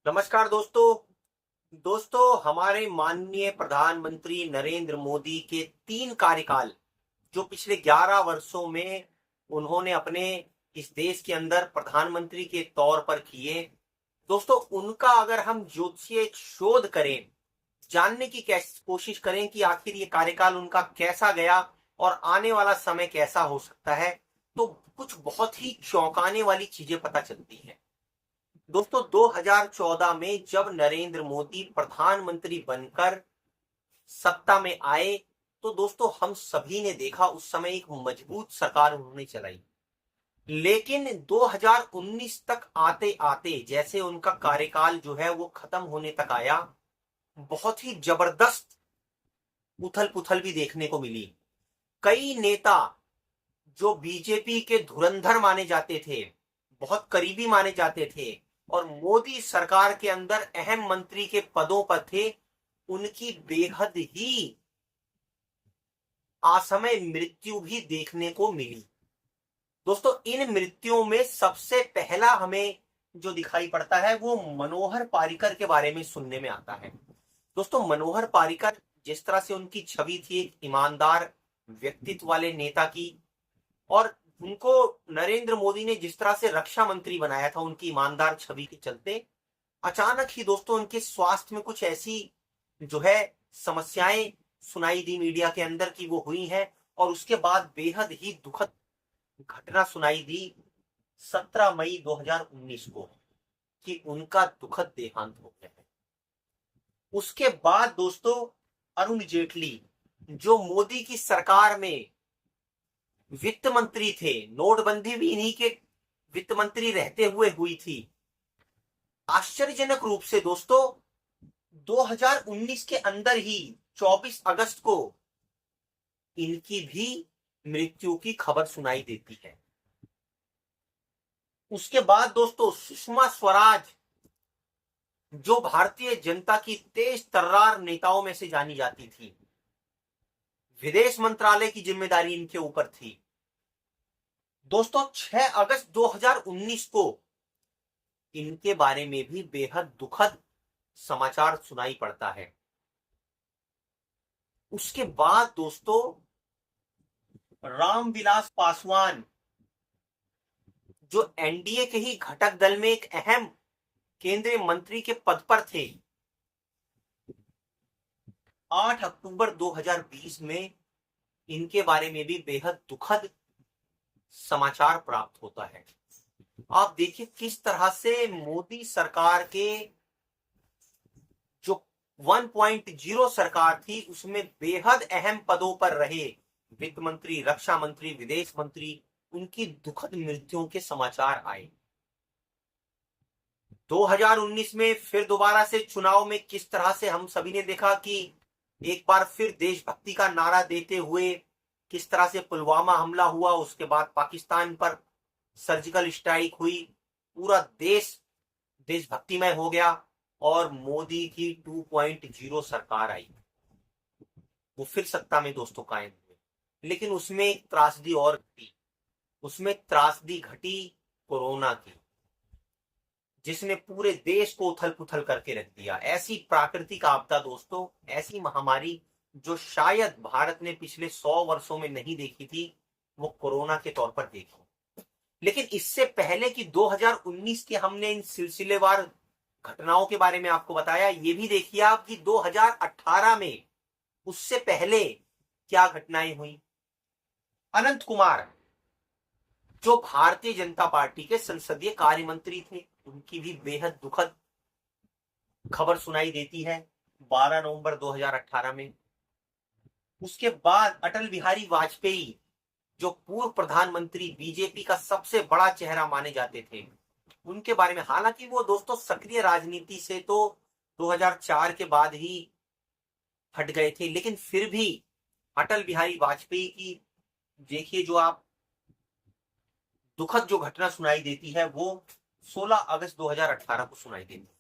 नमस्कार दोस्तों हमारे माननीय प्रधानमंत्री नरेंद्र मोदी के 3 कार्यकाल जो पिछले 11 वर्षों में उन्होंने अपने इस देश के अंदर प्रधानमंत्री के तौर पर किए। दोस्तों उनका अगर हम ज्योतिषीय एक शोध करें, जानने की कोशिश करें कि आखिर ये कार्यकाल उनका कैसा गया और आने वाला समय कैसा हो सकता है, तो कुछ बहुत ही चौंकाने वाली चीजें पता चलती हैं। दोस्तों 2014 में जब नरेंद्र मोदी प्रधानमंत्री बनकर सत्ता में आए, तो दोस्तों हम सभी ने देखा उस समय एक मजबूत सरकार उन्होंने चलाई। लेकिन 2019 तक आते आते जैसे उनका कार्यकाल जो है वो खत्म होने तक आया, बहुत ही जबरदस्त उथल पुथल भी देखने को मिली। कई नेता जो बीजेपी के धुरंधर माने जाते थे, बहुत करीबी माने जाते थे और मोदी सरकार के अंदर अहम मंत्री के पदों पर थे, उनकी बेहद ही असमय मृत्यु भी देखने को मिली। दोस्तों इन मृत्युओं में सबसे पहला हमें जो दिखाई पड़ता है वो मनोहर पर्रिकर के बारे में सुनने में आता है। दोस्तों मनोहर पर्रिकर, जिस तरह से उनकी छवि थी एक ईमानदार व्यक्तित्व वाले नेता की, और उनको नरेंद्र मोदी ने जिस तरह से रक्षा मंत्री बनाया था उनकी ईमानदार छवि के चलते, अचानक ही दोस्तों उनके स्वास्थ्य में कुछ ऐसी जो है समस्याएं सुनाई दी मीडिया के अंदर की वो हुई हैं, और उसके बाद बेहद ही दुखद घटना सुनाई दी 17 मई 2019 को कि उनका दुखद देहांत हो गया है। उसके बाद दोस्तों अरुण जेटली, जो मोदी की सरकार में वित्त मंत्री थे, नोटबंदी भी इन्हीं के वित्त मंत्री रहते हुए हुई थी। आश्चर्यजनक रूप से दोस्तों 2019 के अंदर ही 24 अगस्त को इनकी भी मृत्यु की खबर सुनाई देती है। उसके बाद दोस्तों सुषमा स्वराज, जो भारतीय जनता की तेज तर्रार नेताओं में से जानी जाती थी, विदेश मंत्रालय की जिम्मेदारी इनके ऊपर थी। दोस्तों 6 अगस्त 2019 को इनके बारे में भी बेहद दुखद समाचार सुनाई पड़ता है। उसके बाद दोस्तों रामविलास पासवान, जो एनडीए के ही घटक दल में एक अहम केंद्रीय मंत्री के पद पर थे, 8 अक्टूबर 2020 में इनके बारे में भी बेहद दुखद समाचार प्राप्त होता है। आप देखिए किस तरह से मोदी सरकार के जो 1.0 सरकार थी उसमें बेहद अहम पदों पर रहे वित्त मंत्री, रक्षा मंत्री, विदेश मंत्री, उनकी दुखद मृत्युओं के समाचार आए। 2019 में फिर दोबारा से चुनाव में किस तरह से हम सभी ने देखा कि एक बार फिर देशभक्ति का नारा देते हुए किस तरह से पुलवामा हमला हुआ, उसके बाद पाकिस्तान पर सर्जिकल स्ट्राइक हुई, पूरा देश देशभक्तिमय हो गया और मोदी की 2.0 सरकार आई। वो फिर सत्ता में दोस्तों कायम हुए, लेकिन उसमें एक त्रासदी और घटी। उसमें त्रासदी घटी कोरोना की, जिसने पूरे देश को उथल पुथल करके रख दिया। ऐसी प्राकृतिक आपदा दोस्तों, ऐसी महामारी जो शायद भारत ने पिछले 100 वर्षों में नहीं देखी थी, वो कोरोना के तौर पर देखी। लेकिन इससे पहले कि 2019 के हमने इन सिलसिलेवार घटनाओं के बारे में आपको बताया, ये भी देखिए आप कि 2018 में उससे पहले क्या घटनाएं हुई। अनंत कुमार, जो भारतीय जनता पार्टी के संसदीय कार्य मंत्री थे, उनकी भी बेहद दुखद खबर सुनाई देती है 12 नवंबर 2018 में। उसके बाद अटल बिहारी वाजपेयी, जो पूर्व प्रधानमंत्री, बीजेपी का सबसे बड़ा चेहरा माने जाते थे, उनके बारे में, हालांकि वो दोस्तों सक्रिय राजनीति से तो 2004 के बाद ही हट गए थे, लेकिन फिर भी अटल बिहारी वाजपेयी की देखिए जो आप दुखद जो घटना सुनाई देती है वो 16 अगस्त 2018 को सुनाई देती है।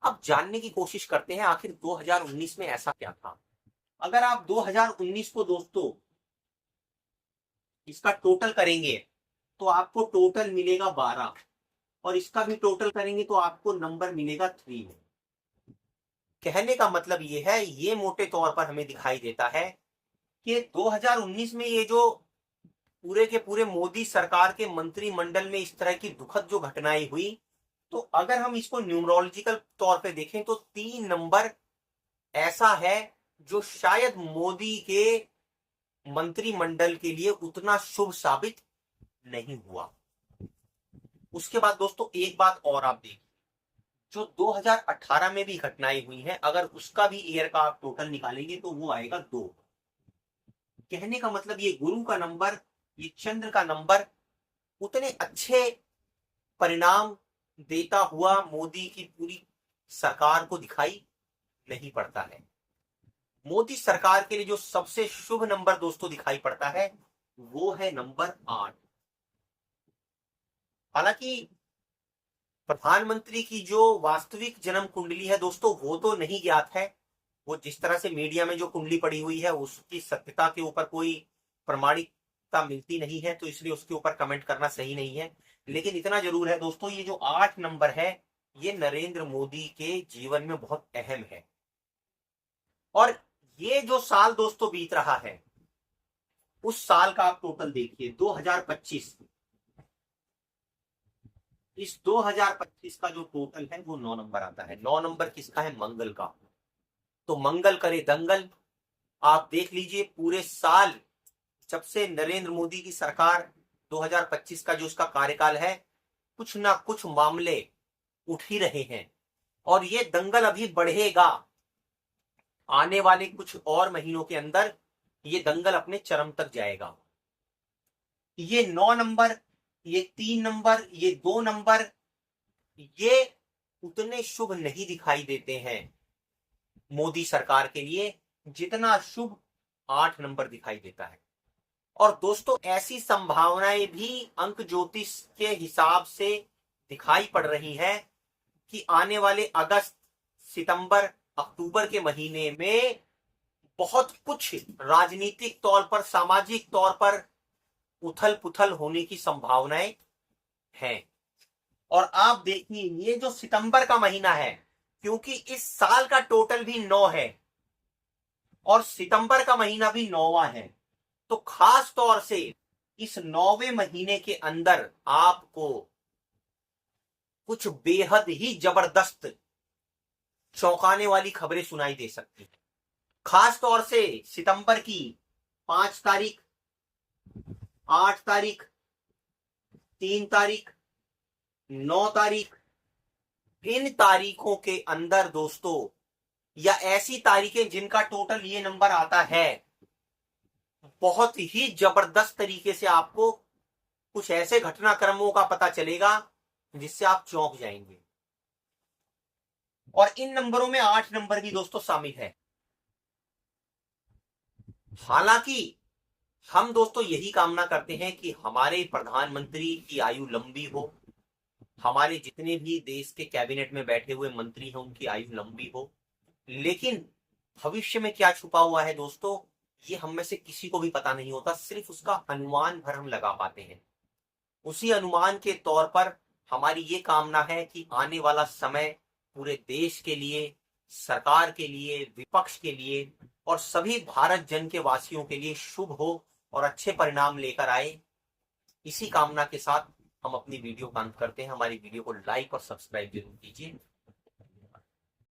अब जानने की कोशिश करते हैं आखिर 2019 में ऐसा क्या था। अगर आप 2019 को दोस्तों इसका टोटल करेंगे तो आपको टोटल मिलेगा 12। और इसका भी टोटल करेंगे तो आपको नंबर मिलेगा 3 में। कहने का मतलब ये है, ये मोटे तौर पर हमें दिखाई देता है कि 2019 में ये जो पूरे के पूरे मोदी सरकार के मंत्रिमंडल में इस तरह की दुखद जो घटनाएं हुई, तो अगर हम इसको न्यूमरोलॉजिकल तौर पे देखें तो 3 नंबर ऐसा है जो शायद मोदी के मंत्रिमंडल के लिए उतना शुभ साबित नहीं हुआ। उसके बाद दोस्तों एक बात और आप देखिए, जो 2018 में भी घटनाएं हुई हैं, अगर उसका भी ईयर का आप टोटल निकालेंगे तो वो आएगा 2। कहने का मतलब ये गुरु का नंबर, ये चंद्र का नंबर उतने अच्छे परिणाम देता हुआ मोदी की पूरी सरकार को दिखाई नहीं पड़ता है। मोदी सरकार के लिए जो सबसे शुभ नंबर दोस्तों दिखाई पड़ता है वो है नंबर 8। हालांकि प्रधानमंत्री की जो वास्तविक जन्म कुंडली है दोस्तों वो तो नहीं ज्ञात है, वो जिस तरह से मीडिया में जो कुंडली पड़ी हुई है उसकी सत्यता के ऊपर कोई प्रमाणिकता मिलती नहीं है, तो इसलिए उसके ऊपर कमेंट करना सही नहीं है। लेकिन इतना जरूर है दोस्तों, ये जो 8 नंबर है ये नरेंद्र मोदी के जीवन में बहुत अहम है। और ये जो साल दोस्तों बीत रहा है उस साल का आप टोटल देखिए 2025, इस 2025 का जो टोटल है वो 9 नंबर आता है। 9 नंबर किसका है? मंगल का। तो मंगल करे दंगल। आप देख लीजिए पूरे साल जब से नरेंद्र मोदी की सरकार 2025 का जो उसका कार्यकाल है, कुछ ना कुछ मामले उठ ही रहे हैं और ये दंगल अभी बढ़ेगा। आने वाले कुछ और महीनों के अंदर ये दंगल अपने चरम तक जाएगा। ये 9 नंबर, ये 3 नंबर, ये 2 नंबर, ये उतने शुभ नहीं दिखाई देते हैं मोदी सरकार के लिए जितना शुभ 8 नंबर दिखाई देता है। और दोस्तों ऐसी संभावनाएं भी अंक ज्योतिष के हिसाब से दिखाई पड़ रही है कि आने वाले अगस्त, सितंबर, अक्टूबर के महीने में बहुत कुछ राजनीतिक तौर पर, सामाजिक तौर पर उथल पुथल होने की संभावनाएं हैं। और आप देखिए ये जो सितंबर का महीना है, क्योंकि इस साल का टोटल भी 9 है और सितंबर का महीना भी 9वां है, तो खास तौर से इस 9वें महीने के अंदर आपको कुछ बेहद ही जबरदस्त चौंकाने वाली खबरें सुनाई दे सकती हैं। खास तौर से सितंबर की 5 तारीख, 8 तारीख, 3 तारीख, 9 तारीख, इन तारीखों के अंदर दोस्तों, या ऐसी तारीखें जिनका टोटल ये नंबर आता है, बहुत ही जबरदस्त तरीके से आपको कुछ ऐसे घटनाक्रमों का पता चलेगा जिससे आप चौंक जाएंगे। और इन नंबरों में 8 नंबर भी दोस्तों शामिल है। हालांकि हम दोस्तों यही कामना करते हैं कि हमारे प्रधानमंत्री की आयु लंबी हो, हमारे जितने भी देश के कैबिनेट में बैठे हुए मंत्री हैं उनकी आयु लंबी हो। लेकिन भविष्य में क्या छुपा हुआ है दोस्तों, ये हम में से किसी को भी पता नहीं होता, सिर्फ उसका अनुमान भर हम लगा पाते हैं। उसी अनुमान के तौर पर हमारी ये कामना है कि आने वाला समय पूरे देश के लिए, सरकार के लिए, विपक्ष के लिए और सभी भारत जन के वासियों के लिए शुभ हो और अच्छे परिणाम लेकर आए। इसी कामना के साथ हम अपनी वीडियो का अंत करते हैं। हमारी वीडियो को लाइक और सब्सक्राइब जरूर कीजिए।